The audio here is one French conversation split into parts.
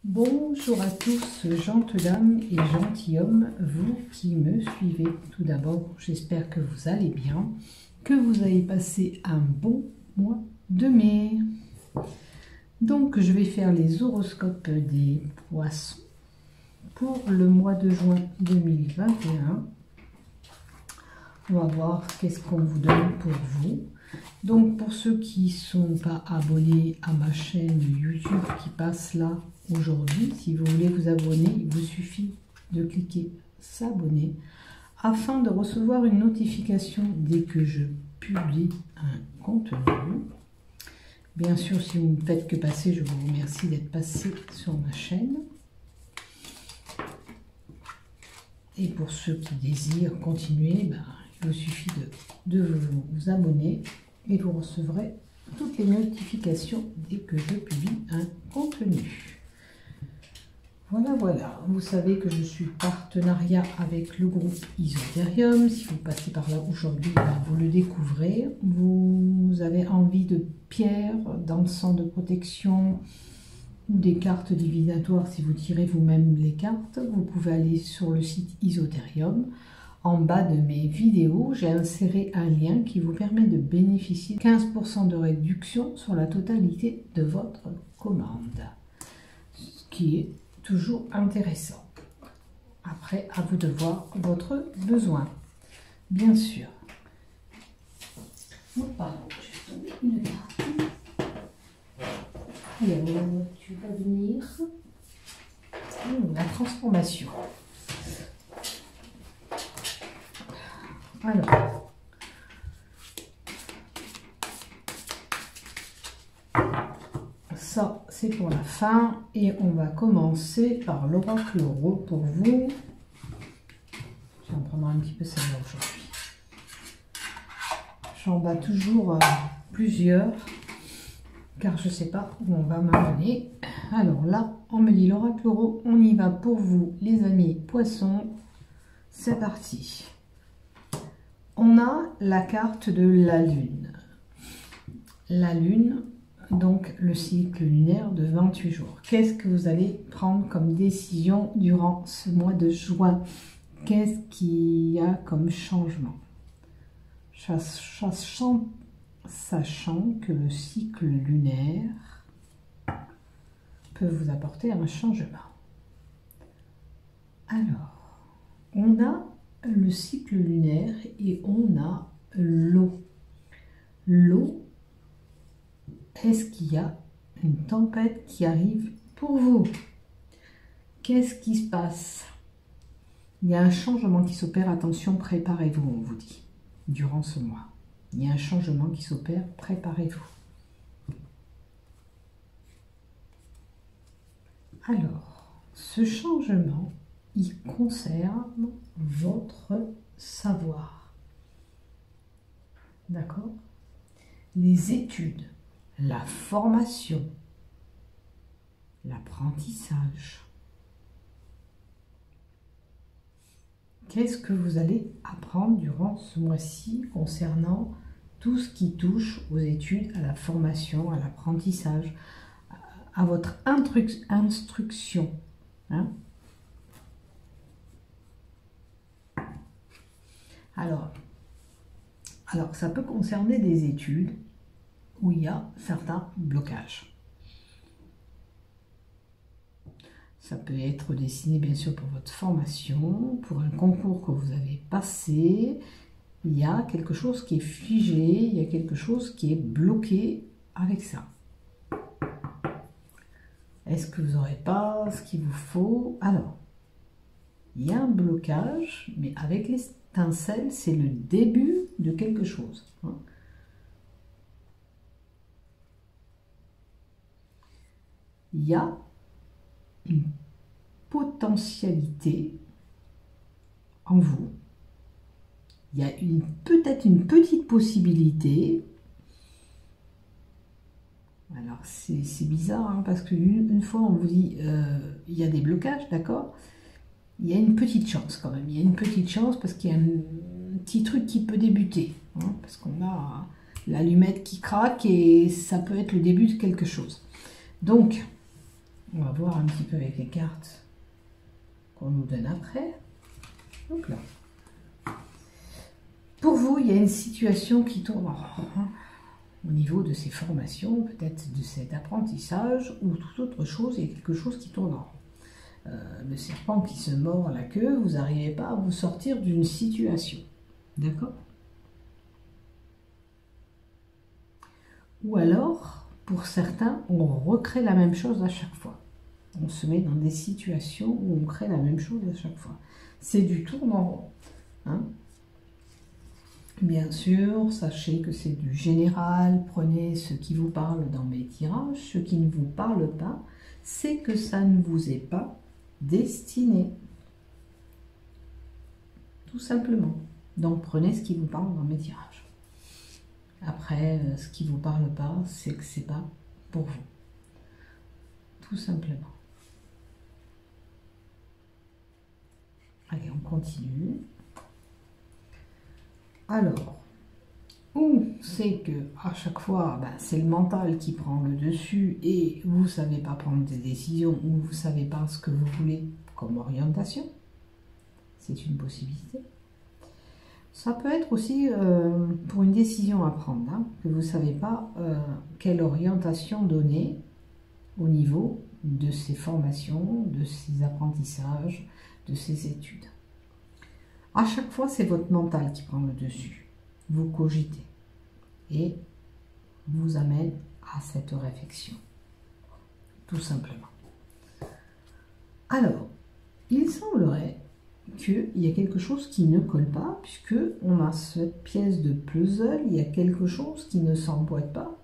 Bonjour à tous, gentilles et gentilshommes, vous qui me suivez. Tout d'abord, j'espère que vous allez bien, que vous avez passé un bon mois de mai. Donc, je vais faire les horoscopes des poissons pour le mois de juin 2021. On va voir qu'est-ce qu'on vous donne pour vous. Donc, pour ceux qui ne sont pas abonnés à ma chaîne YouTube qui passe là aujourd'hui, si vous voulez vous abonner, il vous suffit de cliquer s'abonner afin de recevoir une notification dès que je publie un contenu. Bien sûr, si vous ne faites que passer, je vous remercie d'être passé sur ma chaîne. Et pour ceux qui désirent continuer, il vous suffit de vous abonner et vous recevrez toutes les notifications dès que je publie un contenu. Voilà, vous savez que je suis partenariat avec le groupe Isotherium. Si vous passez par là aujourd'hui, vous le découvrez. Vous avez envie de pierres, d'encens de protection ou des cartes divinatoires. Si vous tirez vous-même les cartes, vous pouvez aller sur le site Isotherium. En bas de mes vidéos, j'ai inséré un lien qui vous permet de bénéficier de 15% de réduction sur la totalité de votre commande, ce qui est toujours intéressant. Après, à vous de voir votre besoin, bien sûr. Oh, pardon, j'ai tombé une carte. Alors, tu vas venir. La transformation. Alors, ça c'est pour la fin et on va commencer par l'oracle rose pour vous. Je vais en prendre un petit peu celle-là aujourd'hui. J'en bats toujours plusieurs car je ne sais pas où on va m'amener. Alors là, on me dit l'oracle rose, on y va pour vous les amis poissons. C'est parti. On a la carte de la Lune. La Lune, donc le cycle lunaire de 28 jours. Qu'est-ce que vous allez prendre comme décision durant ce mois de juin? Qu'est-ce qu'il y a comme changement? Sachant que le cycle lunaire peut vous apporter un changement. Alors, on a le cycle lunaire et on a l'eau. L'eau, est-ce qu'il y a une tempête qui arrive pour vous? Qu'est-ce qui se passe? Il y a un changement qui s'opère, attention, préparez-vous, on vous dit, durant ce mois. Il y a un changement qui s'opère, préparez-vous. Alors, ce changement, il concerne votre savoir. D'accord? Les études, la formation, l'apprentissage. Qu'est-ce que vous allez apprendre durant ce mois-ci concernant tout ce qui touche aux études, à la formation, à l'apprentissage, à votre instruction, hein? Alors, ça peut concerner des études où il y a certains blocages. Ça peut être destiné bien sûr pour votre formation, pour un concours que vous avez passé. Il y a quelque chose qui est figé, il y a quelque chose qui est bloqué avec ça. Est-ce que vous n'aurez pas ce qu'il vous faut? Alors, il y a un blocage, mais avec l'étincelle, c'est le début de quelque chose. Il y a une potentialité en vous. Il y a peut-être une petite possibilité. Alors, c'est bizarre, hein, parce qu'une fois, on vous dit il y a des blocages, d'accord? Il y a une petite chance quand même. Il y a une petite chance parce qu'il y a un petit truc qui peut débuter. Hein, parce qu'on a l'allumette qui craque et ça peut être le début de quelque chose. Donc, On va voir un petit peu avec les cartes qu'on nous donne après. Donc là. Pour vous, il y a une situation qui tourne au niveau de ces formations, peut-être de cet apprentissage ou toute autre chose, il y a quelque chose qui tourne en rond. Le serpent qui se mord la queue, vous n'arrivez pas à vous sortir d'une situation. D'accord? Ou alors, pour certains, on recrée la même chose à chaque fois. On se met dans des situations où on crée la même chose à chaque fois. C'est du tourne en rond. Hein? Bien sûr, sachez que c'est du général, prenez ce qui vous parle dans mes tirages, ce qui ne vous parle pas, c'est que ça ne vous est pas destiné. Tout simplement. Donc prenez ce qui vous parle dans mes tirages. Après, ce qui ne vous parle pas, c'est que c'est pas pour vous. Tout simplement. Allez, on continue. Alors, où c'est que à chaque fois, c'est le mental qui prend le dessus et vous ne savez pas prendre des décisions ou vous ne savez pas ce que vous voulez comme orientation, c'est une possibilité. Ça peut être aussi pour une décision à prendre, hein, que vous ne savez pas quelle orientation donner au niveau de ces formations, de ces apprentissages, de ces études. À chaque fois, c'est votre mental qui prend le dessus. Vous cogitez et vous amène à cette réflexion. Tout simplement. Alors, il semblerait qu'il y a quelque chose qui ne colle pas, puisque on a cette pièce de puzzle, il y a quelque chose qui ne s'emboîte pas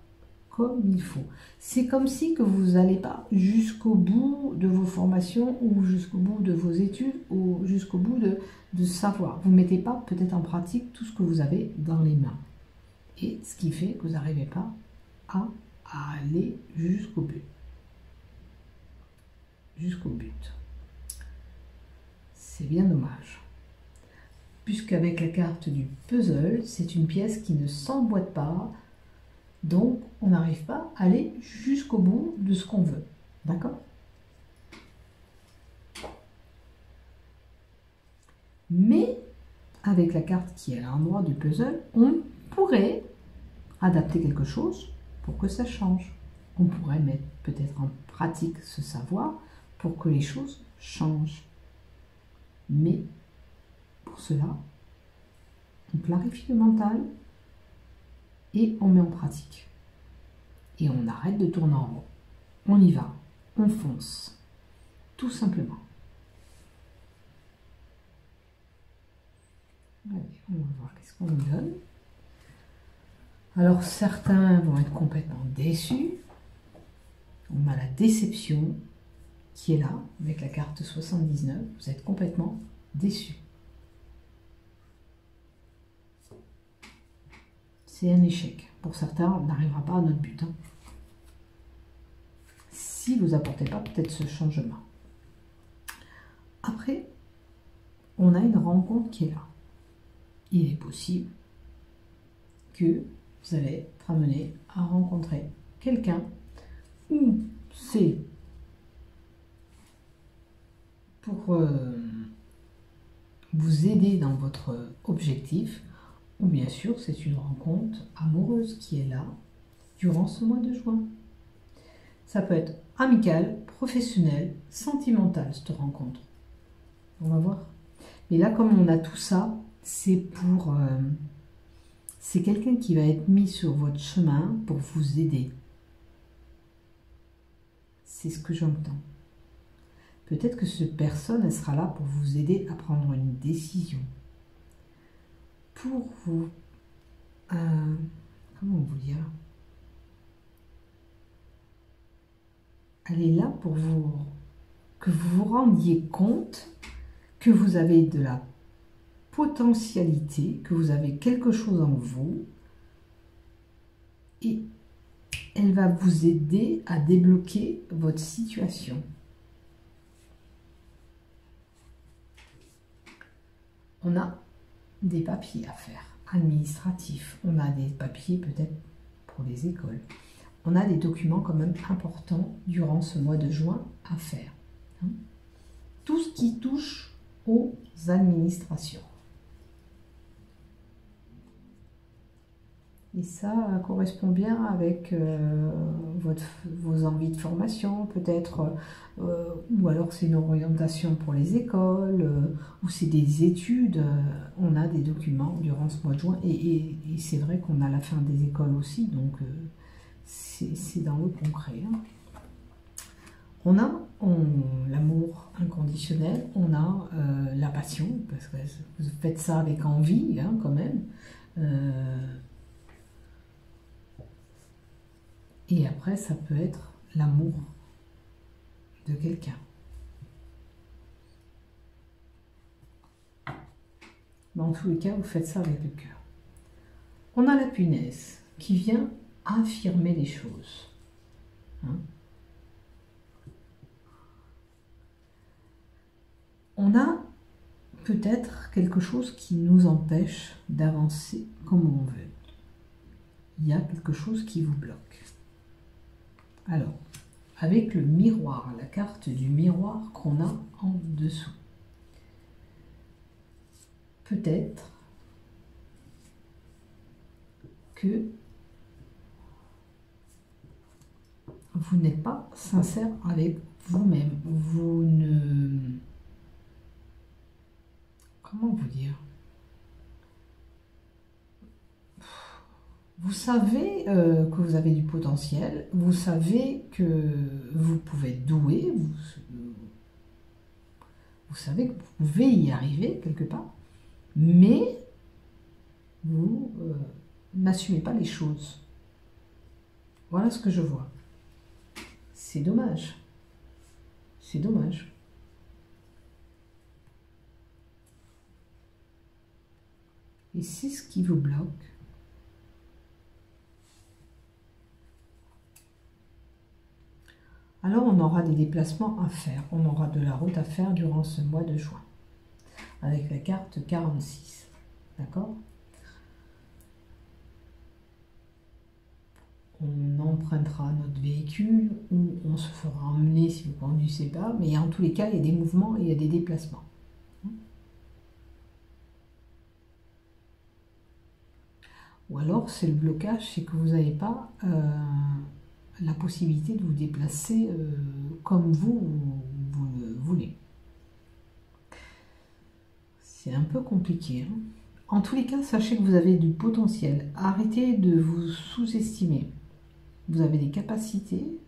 comme il faut. C'est comme si que vous n'allez pas jusqu'au bout de vos formations ou jusqu'au bout de vos études ou jusqu'au bout de savoir. Vous ne mettez pas peut-être en pratique tout ce que vous avez dans les mains. Et ce qui fait que vous n'arrivez pas à aller jusqu'au but. Jusqu'au but. C'est bien dommage. Puisqu'avec la carte du puzzle, c'est une pièce qui ne s'emboîte pas. Donc, on n'arrive pas à aller jusqu'au bout de ce qu'on veut. D'accord? Mais, avec la carte qui est à l'endroit du puzzle, on pourrait adapter quelque chose pour que ça change. On pourrait mettre peut-être en pratique ce savoir pour que les choses changent. Mais, pour cela, on clarifie le mental et on met en pratique. Et on arrête de tourner en rond. On y va, on fonce. Tout simplement. Allez, on va voir qu'est-ce qu'on nous donne. Alors certains vont être complètement déçus. On a la déception qui est là, avec la carte 79. Vous êtes complètement déçus. C'est un échec. Pour certains, on n'arrivera pas à notre but. Hein. Si vous n'apportez pas peut-être ce changement. Après, on a une rencontre qui est là. Il est possible que vous allez être amené à rencontrer quelqu'un ou c'est pour vous aider dans votre objectif, ou bien sûr c'est une rencontre amoureuse qui est là durant ce mois de juin. Ça peut être amical, professionnel, sentimental cette rencontre. On va voir. Mais là comme on a tout ça, c'est pour... c'est quelqu'un qui va être mis sur votre chemin pour vous aider. C'est ce que j'entends. Peut-être que cette personne, elle sera là pour vous aider à prendre une décision. Pour vous... comment vous dire? Elle est là pour vous... que vous vous rendiez compte que vous avez de la potentialité, que vous avez quelque chose en vous et elle va vous aider à débloquer votre situation. On a des papiers à faire, administratifs. On a des papiers peut-être pour les écoles. on a des documents quand même importants durant ce mois de juin à faire. Hein. Tout ce qui touche aux administrations. Et ça correspond bien avec vos envies de formation, peut-être, ou alors c'est une orientation pour les écoles, ou c'est des études. On a des documents durant ce mois de juin, et c'est vrai qu'on a la fin des écoles aussi, donc c'est dans le concret. Hein. On a l'amour inconditionnel, on a la passion, parce que vous faites ça avec envie, hein, quand même. Et après, ça peut être l'amour de quelqu'un. Dans tous les cas, vous faites ça avec le cœur. On a la punaise qui vient affirmer les choses. Hein? On a peut-être quelque chose qui nous empêche d'avancer comme on veut. Il y a quelque chose qui vous bloque. Alors, avec le miroir, la carte du miroir qu'on a en dessous, peut-être que vous n'êtes pas sincère avec vous-même. Vous ne... Comment vous dire ? Vous savez que vous avez du potentiel, vous savez que vous pouvez être doué, vous savez que vous pouvez y arriver quelque part, mais vous n'assumez pas les choses. Voilà ce que je vois. C'est dommage. C'est dommage. Et c'est ce qui vous bloque. Alors on aura des déplacements à faire, on aura de la route à faire durant ce mois de juin, avec la carte 46, d'accord? On empruntera notre véhicule, ou on se fera emmener si vous ne conduisez pas, mais en tous les cas, il y a des mouvements et il y a des déplacements. Ou alors, c'est le blocage, c'est que vous n'avez pas... la possibilité de vous déplacer comme vous le voulez. C'est un peu compliqué. Hein. En tous les cas, sachez que vous avez du potentiel. Arrêtez de vous sous-estimer. Vous avez des capacités.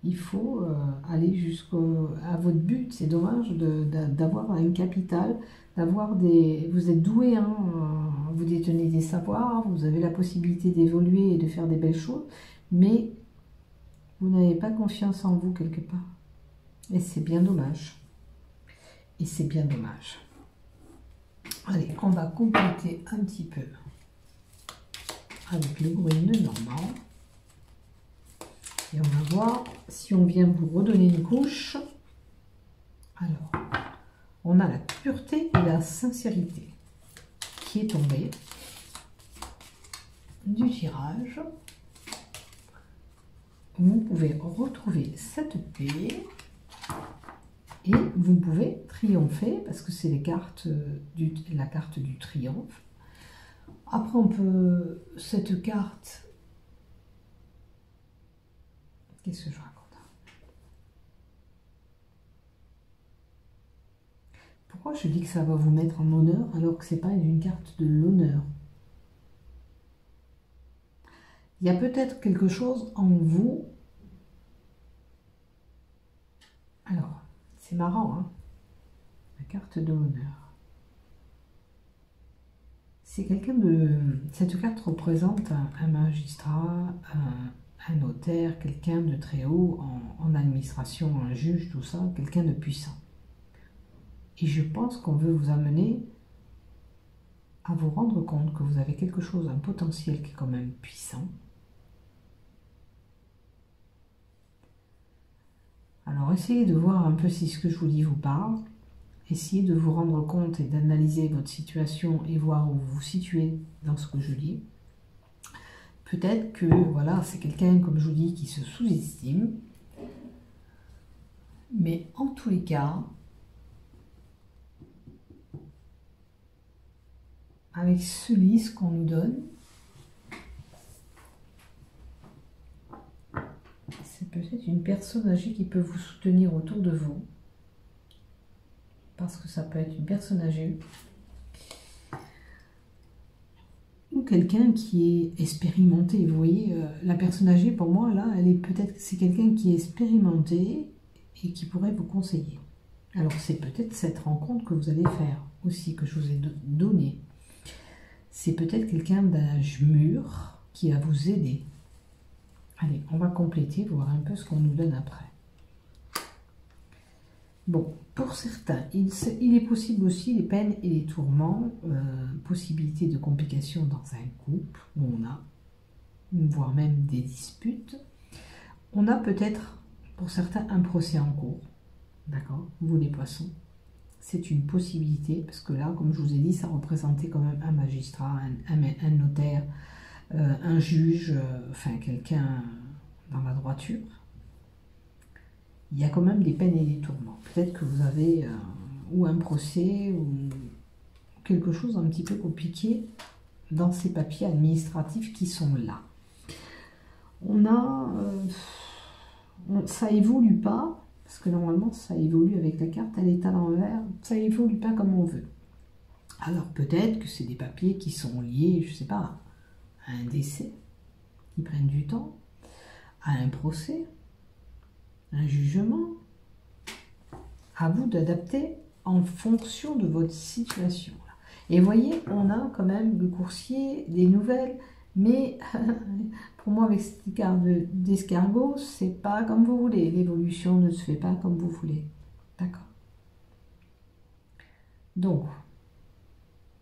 Il faut aller jusqu'à votre but. C'est dommage d'avoir une capitale, d'avoir des... Vous êtes doué, hein, vous détenez des savoirs, vous avez la possibilité d'évoluer et de faire des belles choses. Mais vous n'avez pas confiance en vous quelque part. Et c'est bien dommage. Et c'est bien dommage. Allez, on va compléter un petit peu avec le bruit de Normand. Et on va voir si on vient vous redonner une couche. Alors, on a la pureté et la sincérité qui est tombée du tirage. Vous pouvez retrouver cette paix et vous pouvez triompher parce que c'est les cartes la carte du triomphe. Après, on peut cette carte. Qu'est-ce que je raconte? Pourquoi je dis que ça va vous mettre en honneur alors que c'est pas une carte de l'honneur? Il y a peut-être quelque chose en vous. Alors, c'est marrant, hein? La carte de l'honneur. C'est quelqu'un de... Cette carte représente un magistrat, un notaire, quelqu'un de très haut en administration, un juge, tout ça, quelqu'un de puissant. Et je pense qu'on veut vous amener à vous rendre compte que vous avez quelque chose, un potentiel qui est quand même puissant. Alors essayez de voir un peu si ce que je vous dis vous parle. Essayez de vous rendre compte et d'analyser votre situation et voir où vous vous situez dans ce que je dis. peut-être que voilà, c'est quelqu'un, comme je vous dis, qui se sous-estime. Mais en tous les cas, avec ce liste qu'on nous donne, c'est peut-être une personne âgée qui peut vous soutenir autour de vous. Parce que ça peut être une personne âgée. Ou quelqu'un qui est expérimenté. Vous voyez, la personne âgée, pour moi, là, elle est peut-être, c'est quelqu'un qui est expérimenté et qui pourrait vous conseiller. Alors, c'est peut-être cette rencontre que vous allez faire aussi, que je vous ai donnée. C'est peut-être quelqu'un d'âge mûr qui va vous aider. Allez, on va compléter, voir un peu ce qu'on nous donne après. Bon, pour certains, il est possible aussi les peines et les tourments, possibilité de complications dans un couple où on a, voire même des disputes. On a peut-être, pour certains, un procès en cours. D'accord? Vous les poissons. C'est une possibilité, parce que là, comme je vous ai dit, ça représentait quand même un magistrat, un notaire, un juge, enfin quelqu'un dans la droiture. Il y a quand même des peines et des tourments. Peut-être que vous avez ou un procès ou quelque chose un petit peu compliqué dans ces papiers administratifs qui sont là. On a... ça évolue pas, parce que normalement ça évolue avec la carte, elle est à l'envers, ça évolue pas comme on veut. Alors peut-être que c'est des papiers qui sont liés, je sais pas, à un décès, qui prennent du temps, à un procès, un jugement. À vous d'adapter en fonction de votre situation. Et vous voyez, on a quand même le coursier, des nouvelles, mais pour moi, avec cette carte d'escargot, c'est pas comme vous voulez. L'évolution ne se fait pas comme vous voulez. D'accord. Donc,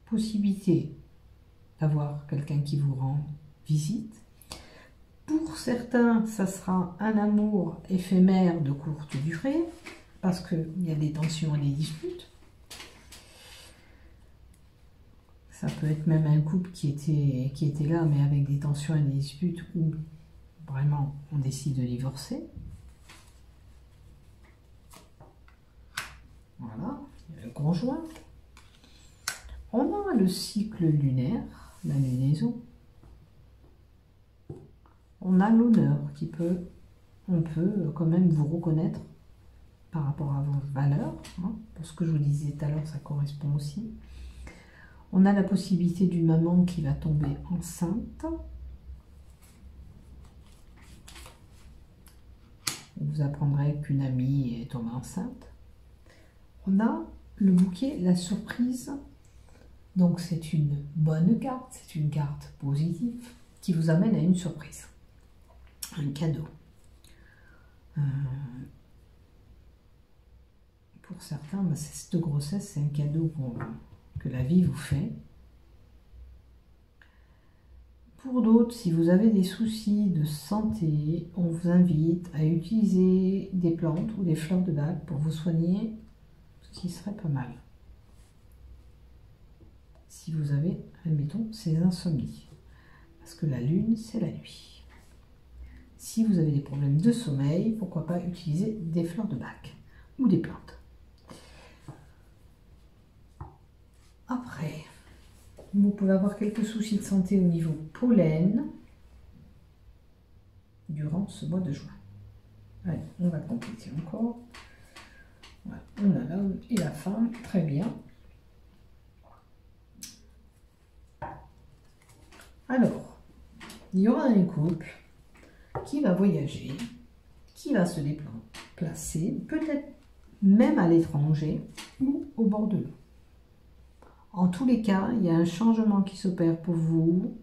possibilité d'avoir quelqu'un qui vous rend visite. Pour certains, ça sera un amour éphémère de courte durée, parce qu'il y a des tensions et des disputes. Ça peut être même un couple qui était là, mais avec des tensions et des disputes, où vraiment on décide de divorcer. Voilà, il y a un conjoint. On a le cycle lunaire, la lunaison. On a l'honneur on peut quand même vous reconnaître par rapport à vos valeurs. Hein. Pour ce que je vous disais tout à l'heure, ça correspond aussi. On a la possibilité d'une maman qui va tomber enceinte. Vous apprendrez qu'une amie est tombée enceinte. On a le bouquet, la surprise. Donc c'est une bonne carte, c'est une carte positive qui vous amène à une surprise. Un cadeau. Pour certains, cette grossesse, c'est un cadeau que la vie vous fait. Pour d'autres, si vous avez des soucis de santé, on vous invite à utiliser des plantes ou des fleurs de bac pour vous soigner, ce qui serait pas mal. Si vous avez, admettons, ces insomnies. Parce que la lune, c'est la nuit. Si vous avez des problèmes de sommeil, pourquoi pas utiliser des fleurs de bac ou des plantes. Après, vous pouvez avoir quelques soucis de santé au niveau pollen durant ce mois de juin. Allez, on va compléter encore. Voilà, on a l'homme et la femme, très bien. Alors, il y aura un couple qui va voyager, qui va se déplacer, peut-être même à l'étranger ou au bord de l'eau. En tous les cas, il y a un changement qui s'opère pour vous,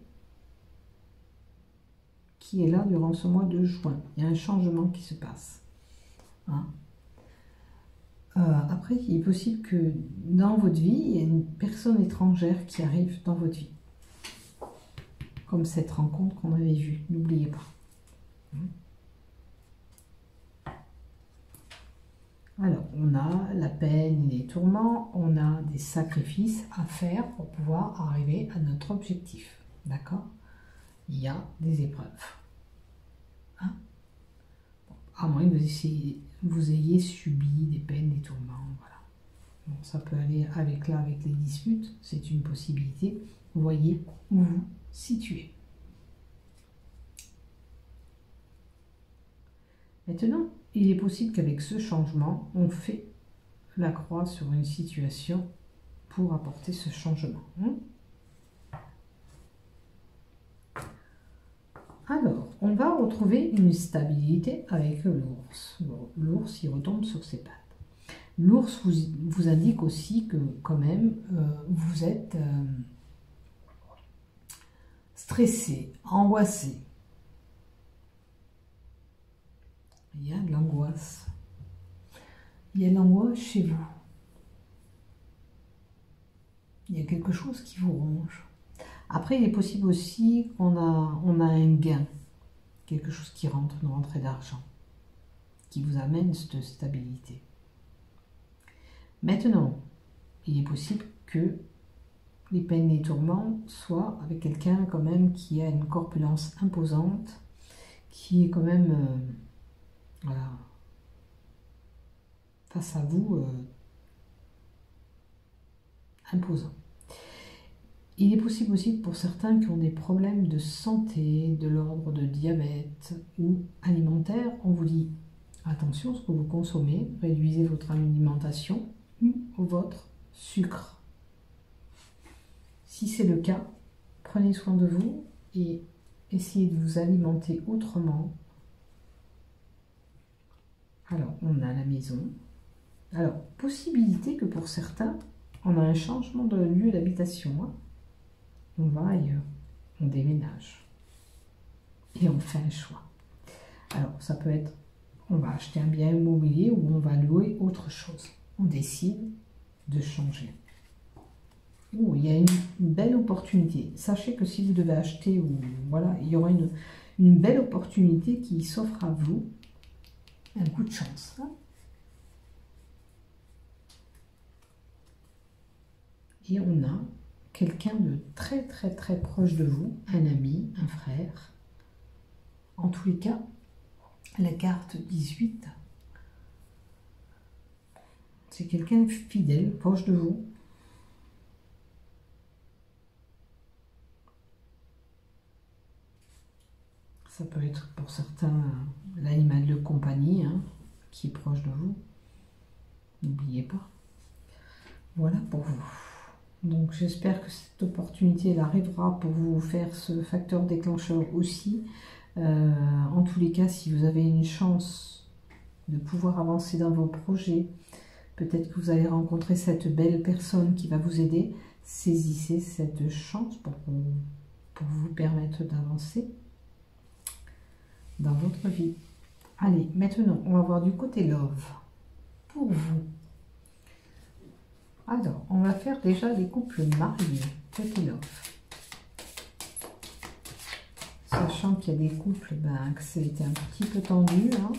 qui est là durant ce mois de juin. Il y a un changement qui se passe. Hein? Après, il est possible que dans votre vie, il y ait une personne étrangère qui arrive dans votre vie. Comme cette rencontre qu'on avait vue, n'oubliez pas. Alors, on a la peine et les tourments, on a des sacrifices à faire pour pouvoir arriver à notre objectif. D'accord? il y a des épreuves. Hein? À moins que vous ayez subi des peines, des tourments, voilà. Bon, ça peut aller avec les disputes, c'est une possibilité. Vous voyez où vous situez. Maintenant, il est possible qu'avec ce changement, on fait la croix sur une situation pour apporter ce changement. Alors, on va retrouver une stabilité avec l'ours. L'ours, il retombe sur ses pattes. L'ours vous indique aussi que, quand même, vous êtes stressé, angoissé. Il y a de l'angoisse. Il y a de l'angoisse chez vous. Il y a quelque chose qui vous ronge. Après, il est possible aussi qu'on a un gain, quelque chose qui rentre, une rentrée d'argent, qui vous amène cette stabilité. Maintenant, il est possible que les peines et les tourments soient avec quelqu'un quand même qui a une corpulence imposante, qui est quand même voilà, face à vous imposant. Il est possible aussi pour certains qui ont des problèmes de santé, de l'ordre de diabète ou alimentaire, on vous dit attention à ce que vous consommez, réduisez votre alimentation ou votre sucre. Si c'est le cas, prenez soin de vous et essayez de vous alimenter autrement. Alors, on a la maison. Alors, possibilité que pour certains, on a un changement de lieu d'habitation. Hein. On va ailleurs, on déménage et on fait un choix. Alors, ça peut être, on va acheter un bien immobilier ou on va louer autre chose. On décide de changer. Oh, il y a une belle opportunité. Sachez que si vous devez acheter, ou voilà, il y aura une belle opportunité qui s'offre à vous. Un coup de chance. Hein. Et on a quelqu'un de très très très proche de vous, un ami, un frère. En tous les cas, la carte 18, c'est quelqu'un de fidèle, proche de vous. Ça peut être pour certains l'animal de compagnie hein, qui est proche de vous. N'oubliez pas. Voilà pour vous. Donc j'espère que cette opportunité elle arrivera pour vous faire ce facteur déclencheur aussi. En tous les cas, si vous avez une chance de pouvoir avancer dans vos projets, peut-être que vous allez rencontrer cette belle personne qui va vous aider. Saisissez cette chance pour vous permettre d'avancer dans votre vie. Allez, maintenant, on va voir du côté love pour vous. Alors, on va faire déjà les couples mariés, côté love. Sachant qu'il y a des couples, que c'était un petit peu tendu. Hein.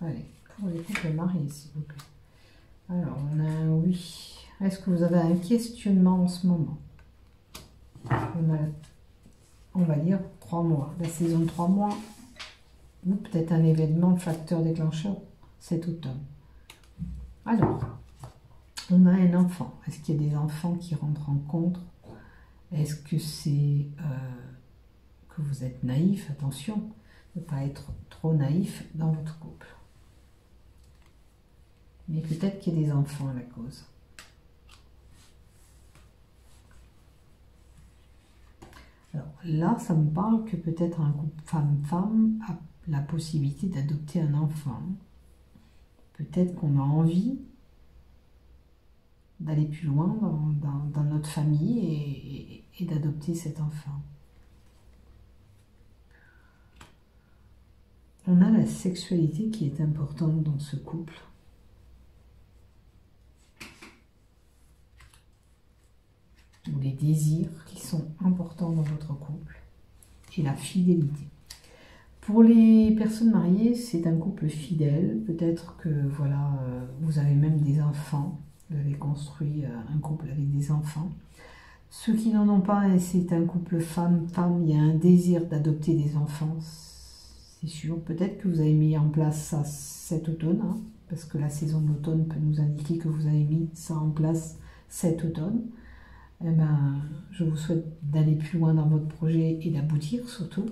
Allez, pour les couples mariés, s'il vous plaît. Alors, on a un oui. Est-ce que vous avez un questionnement en ce moment? On va dire 3 mois. La saison de 3 mois, ou peut-être un événement facteur déclencheur cet automne. Alors, on a un enfant. Est-ce qu'il y a des enfants qui rentrent en compte? Est-ce que c'est que vous êtes naïf? Attention, ne pas être trop naïf dans votre couple. Mais peut-être qu'il y a des enfants à la cause. Alors là, ça me parle que peut-être un couple femme-femme a la possibilité d'adopter un enfant. Peut-être qu'on a envie d'aller plus loin dans notre famille et d'adopter cet enfant. On a la sexualité qui est importante dans ce couple. Ou les désirs qui sont importants dans votre couple. Et la fidélité. Pour les personnes mariées, c'est un couple fidèle. Peut-être que voilà, vous avez même des enfants. Vous avez construit un couple avec des enfants. Ceux qui n'en ont pas, et c'est un couple femme-femme, il y a un désir d'adopter des enfants, c'est sûr. Peut-être que vous avez mis en place ça cet automne, hein, parce que la saison de l'automne peut nous indiquer que vous avez mis ça en place cet automne. Eh ben, je vous souhaite d'aller plus loin dans votre projet et d'aboutir surtout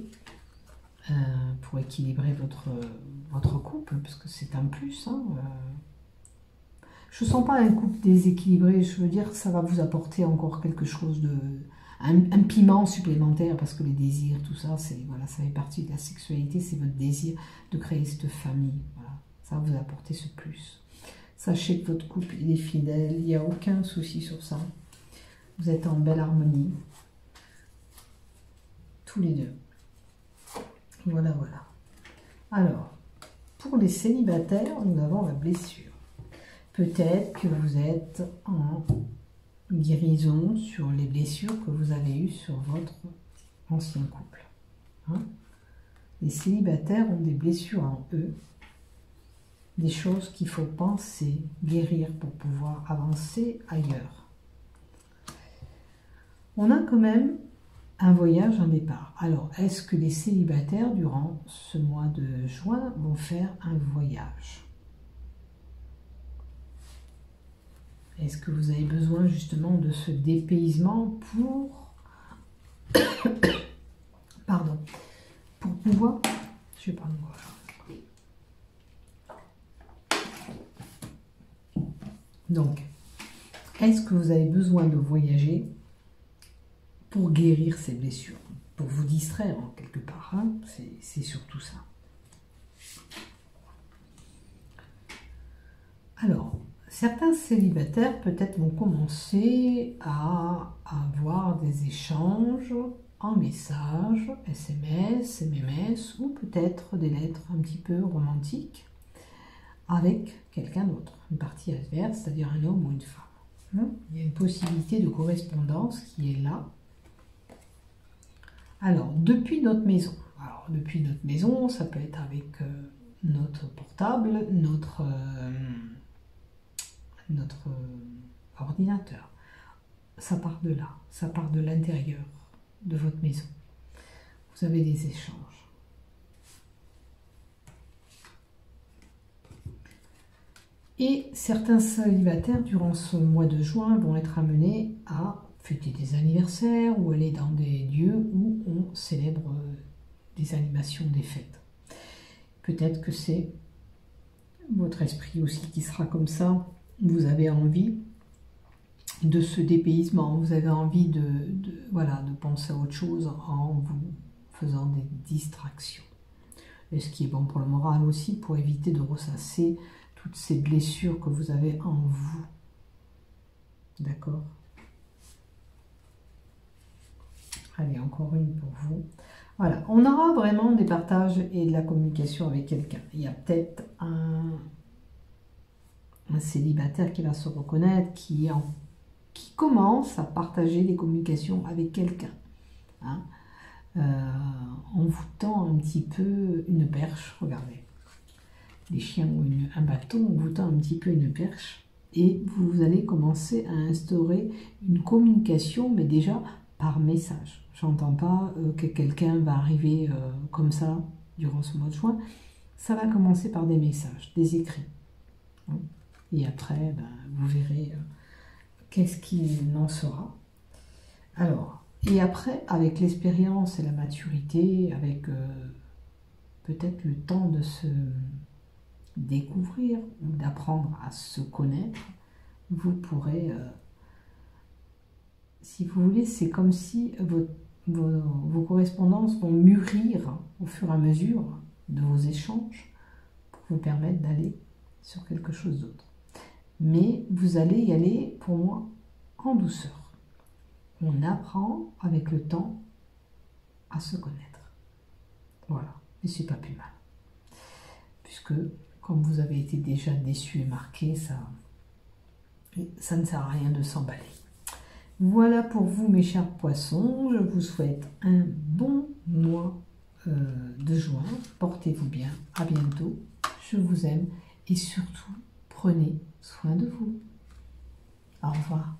pour équilibrer votre couple, parce que c'est un plus. Hein, je ne sens pas un couple déséquilibré, je veux dire que ça va vous apporter encore quelque chose de... Un piment supplémentaire, parce que les désirs, tout ça, voilà, ça fait partie de la sexualité, c'est votre désir de créer cette famille. Voilà, ça va vous apporter ce plus. Sachez que votre couple, il est fidèle, il n'y a aucun souci sur ça. Vous êtes en belle harmonie, tous les deux. Voilà, voilà. Alors, pour les célibataires, nous avons la blessure. Peut-être que vous êtes en guérison sur les blessures que vous avez eues sur votre ancien couple. Hein? Les célibataires ont des blessures en eux, des choses qu'il faut penser, guérir pour pouvoir avancer ailleurs. On a quand même un voyage, un départ. Alors, est-ce que les célibataires, durant ce mois de juin, vont faire un voyage ? Est-ce que vous avez besoin justement de ce dépaysement pour... Pardon. Pour pouvoir... Je vais prendre moi. Donc, est-ce que vous avez besoin de voyager pour guérir ces blessures, pour vous distraire en quelque part, hein? C'est surtout ça. Alors, certains célibataires peut-être vont commencer à avoir des échanges en messages, SMS, MMS, ou peut-être des lettres un petit peu romantiques avec quelqu'un d'autre, une partie adverse, c'est-à-dire un homme ou une femme. Il y a une possibilité de correspondance qui est là. Alors, depuis notre maison. Alors, depuis notre maison, ça peut être avec notre portable, notre ordinateur. Ça part de là, ça part de l'intérieur de votre maison. Vous avez des échanges. Et certains célibataires, durant ce mois de juin, vont être amenés à fêter des anniversaires ou aller dans des lieux où on célèbre des animations, des fêtes. Peut-être que c'est votre esprit aussi qui sera comme ça. Vous avez envie de ce dépaysement, vous avez envie voilà, de penser à autre chose en vous faisant des distractions. Et ce qui est bon pour le moral aussi, pour éviter de ressasser toutes ces blessures que vous avez en vous. D'accord ? Allez, encore une pour vous. Voilà, on aura vraiment des partages et de la communication avec quelqu'un. Il y a peut-être un célibataire qui va se reconnaître, qui commence à partager des communications avec quelqu'un. Hein, en vous tend un petit peu une perche, regardez. Les chiens ont un bâton, on vous tend un petit peu une perche et vous allez commencer à instaurer une communication, mais déjà par message. J'entends pas que quelqu'un va arriver comme ça durant ce mois de juin. Ça va commencer par des messages, des écrits. Hein. Et après, ben, vous verrez qu'est-ce qu'il en sera. Alors, et après, avec l'expérience et la maturité, avec peut-être le temps de se découvrir ou d'apprendre à se connaître, vous pourrez, si vous voulez, c'est comme si vos correspondances vont mûrir au fur et à mesure de vos échanges pour vous permettre d'aller sur quelque chose d'autre. Mais vous allez y aller, pour moi, en douceur. On apprend avec le temps à se connaître. Voilà, et c'est pas plus mal. Puisque, comme vous avez été déjà déçu et marqué, ça ne sert à rien de s'emballer. Voilà pour vous, mes chers poissons. Je vous souhaite un bon mois de juin. Portez-vous bien. À bientôt. Je vous aime. Et surtout, prenez soin de vous. Au revoir.